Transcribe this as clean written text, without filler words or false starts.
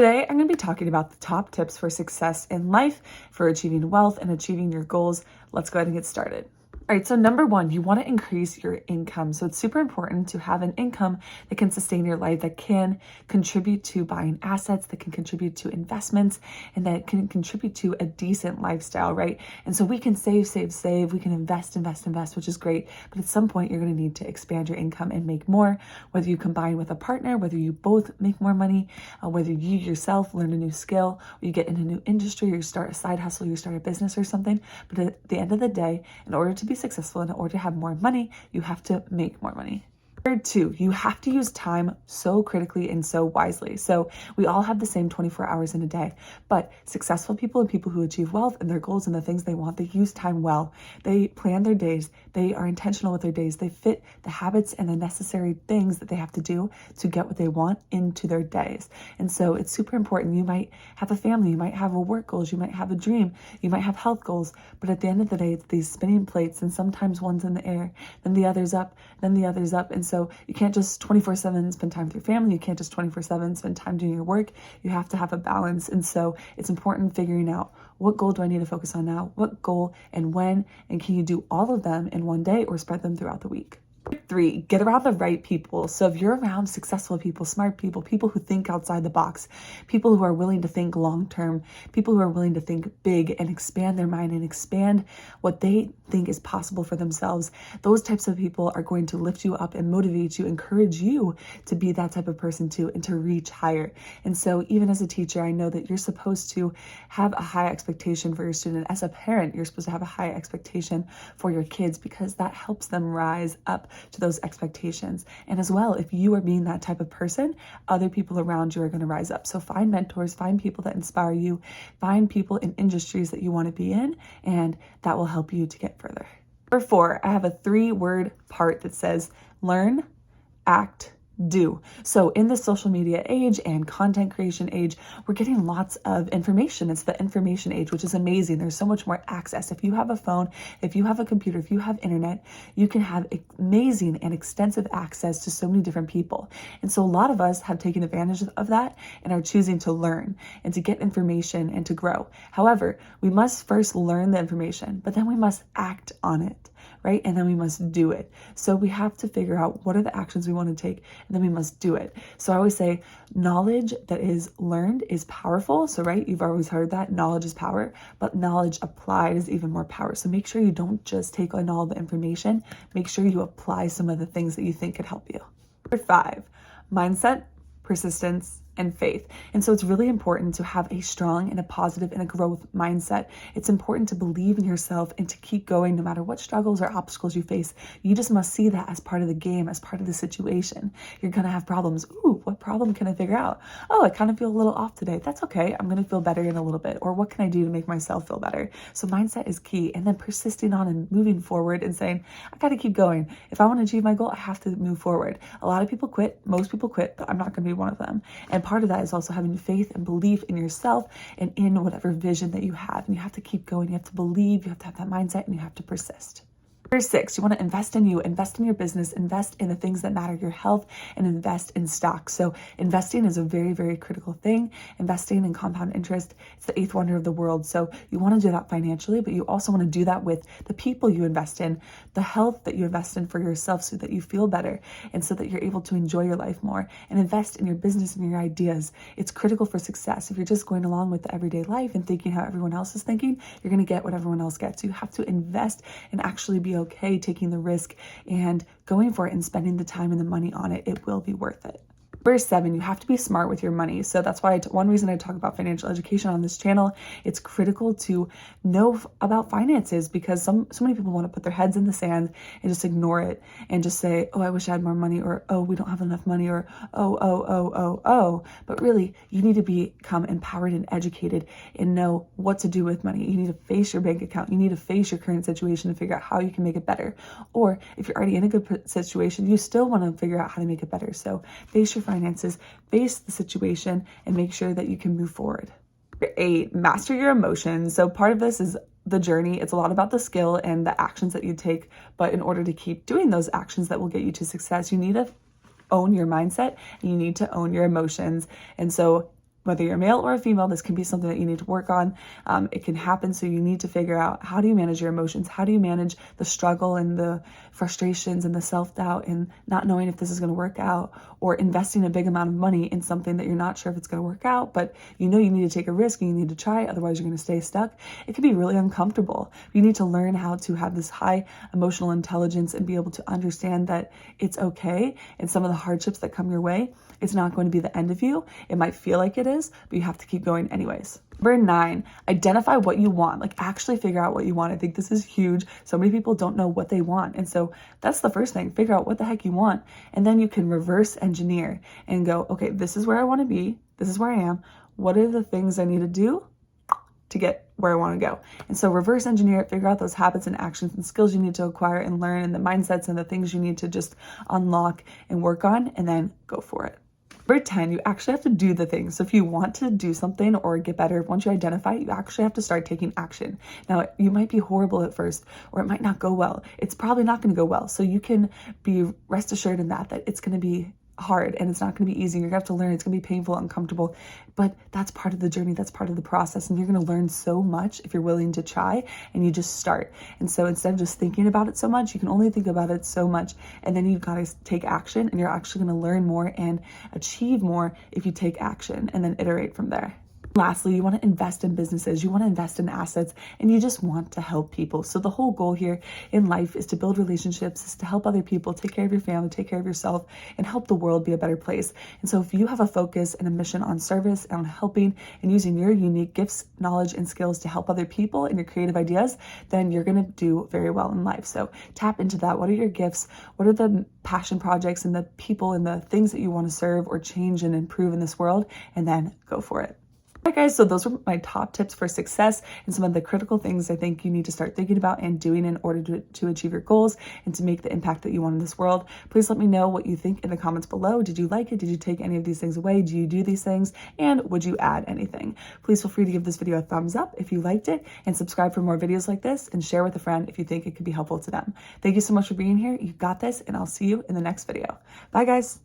Today, I'm going to be talking about the top tips for success in life, for achieving wealth and achieving your goals. Let's go ahead and get started. All right, so number one, you want to increase your income. So it's super important to have an income that can sustain your life, that can contribute to buying assets, that can contribute to investments, and that can contribute to a decent lifestyle, right? And so we can save. We can invest, which is great. But at some point, you're going to need to expand your income and make more, whether you combine with a partner, whether you both make more money, whether you yourself learn a new skill, or you get in a new industry, or you start a side hustle, you start a business or something. But at the end of the day, in order to be successful, in order to have more money, you have to make more money. Number two, you have to use time so critically and so wisely. So we all have the same 24 hours in a day, but successful people and people who achieve wealth and their goals and the things they want, they use time well. They plan their days. They are intentional with their days. They fit the habits and the necessary things that they have to do to get what they want into their days. And so it's super important. You might have a family, you might have a work goals, you might have a dream, you might have health goals, but at the end of the day, it's these spinning plates, and sometimes one's in the air, then the other's up, then the other's up. And so you can't just 24/7 spend time with your family. You can't just 24/7 spend time doing your work. You have to have a balance. And so it's important figuring out, what goal do I need to focus on now? What goal and when? And can you do all of them in one day or spread them throughout the week? Three, get around the right people. So if you're around successful people, smart people, people who think outside the box, people who are willing to think long-term, people who are willing to think big and expand their mind and expand what they think is possible for themselves, those types of people are going to lift you up and motivate you, encourage you to be that type of person too, and to reach higher. And so even as a teacher, I know that you're supposed to have a high expectation for your student. As a parent, you're supposed to have a high expectation for your kids, because that helps them rise up to those expectations. And as well, if you are being that type of person, other people around you are going to rise up. So find mentors, find people that inspire you, find people in industries that you want to be in, and that will help you to get further. Number four, I have a 3-word part that says learn, act, do. So in the social media age and content creation age, we're getting lots of information. It's the information age, which is amazing. There's so much more access. If you have a phone, if you have a computer, if you have internet, you can have amazing and extensive access to so many different people. And so a lot of us have taken advantage of that and are choosing to learn and to get information and to grow. However, we must first learn the information, but then we must act on it, right? And then we must do it. So we have to figure out what are the actions we want to take, and then we must do it. So I always say knowledge that is learned is powerful. So, right, you've always heard that knowledge is power, but knowledge applied is even more power. So make sure you don't just take on all the information. Make sure you apply some of the things that you think could help you. Number 5, mindset, persistence, and faith. And so it's really important to have a strong and a positive and a growth mindset. It's important to believe in yourself and to keep going no matter what struggles or obstacles you face. You just must see that as part of the game, as part of the situation. You're going to have problems. Ooh, what problem can I figure out? Oh, I kind of feel a little off today. That's okay. I'm going to feel better in a little bit. Or what can I do to make myself feel better? So mindset is key. And then persisting on and moving forward and saying, I got to keep going. If I want to achieve my goal, I have to move forward. A lot of people quit. Most people quit, but I'm not going to be one of them. And part of that is also having faith and belief in yourself and in whatever vision that you have. And you have to keep going. You have to believe, you have to have that mindset, and you have to persist. Number 6, you want to invest in you, invest in your business, invest in the things that matter, your health, and invest in stocks. So investing is a very, very critical thing. Investing in compound interest, it's the 8th wonder of the world. So you want to do that financially, but you also want to do that with the people you invest in, the health that you invest in for yourself so that you feel better and so that you're able to enjoy your life more, and invest in your business and your ideas. It's critical for success. If you're just going along with the everyday life and thinking how everyone else is thinking, you're going to get what everyone else gets. You have to invest and actually be okay taking the risk and going for it and spending the time and the money on it. It will be worth it. Number 7, you have to be smart with your money. So that's why one reason I talk about financial education on this channel. It's critical to know about finances, because so many people want to put their heads in the sand and just ignore it and just say, oh, I wish I had more money, or oh, we don't have enough money, or oh. But really, you need to become empowered and educated and know what to do with money. You need to face your bank account. You need to face your current situation and figure out how you can make it better. Or if you're already in a good situation, you still want to figure out how to make it better. So face your finances, face the situation, and make sure that you can move forward. 8, master your emotions. So part of this is the journey. It's a lot about the skill and the actions that you take, but in order to keep doing those actions that will get you to success, you need to own your mindset and you need to own your emotions. And so whether you're male or a female, this can be something that you need to work on. It can happen. So you need to figure out, how do you manage your emotions? How do you manage the struggle and the frustrations and the self-doubt and not knowing if this is going to work out, or investing a big amount of money in something that you're not sure if it's going to work out, but you know you need to take a risk and you need to try, otherwise you're going to stay stuck. It can be really uncomfortable. You need to learn how to have this high emotional intelligence and be able to understand that it's okay, and some of the hardships that come your way, it's not going to be the end of you. It might feel like it is, but you have to keep going anyways. Number 9, identify what you want. Like, actually figure out what you want. I think this is huge. So many people don't know what they want. And so that's the first thing. Figure out what the heck you want. And then you can reverse engineer and go, okay, this is where I want to be. This is where I am. What are the things I need to do to get where I want to go? And so reverse engineer it, figure out those habits and actions and skills you need to acquire and learn, and the mindsets and the things you need to just unlock and work on, and then go for it. Number 10, you actually have to do the things. So if you want to do something or get better, once you identify it, you actually have to start taking action. Now, you might be horrible at first, or it might not go well. It's probably not going to go well. So you can be rest assured in that it's going to be hard and it's not going to be easy. You're going to have to learn. It's going to be painful, uncomfortable, but that's part of the journey. That's part of the process. And you're going to learn so much if you're willing to try and you just start. And so instead of just thinking about it so much, you can only think about it so much. And then you've got to take action, and you're actually going to learn more and achieve more if you take action and then iterate from there. Lastly, you want to invest in businesses, you want to invest in assets, and you just want to help people. So the whole goal here in life is to build relationships, is to help other people, take care of your family, take care of yourself, and help the world be a better place. And so if you have a focus and a mission on service and on helping and using your unique gifts, knowledge, and skills to help other people and your creative ideas, then you're going to do very well in life. So tap into that. What are your gifts? What are the passion projects and the people and the things that you want to serve or change and improve in this world? And then go for it. All right, guys, so those were my top tips for success and some of the critical things I think you need to start thinking about and doing in order to achieve your goals and to make the impact that you want in this world. Please let me know what you think in the comments below. Did you like it? Did you take any of these things away? Do you do these things? And would you add anything? Please feel free to give this video a thumbs up if you liked it, and subscribe for more videos like this, and share with a friend if you think it could be helpful to them. Thank you so much for being here. You got this, and I'll see you in the next video. Bye, guys.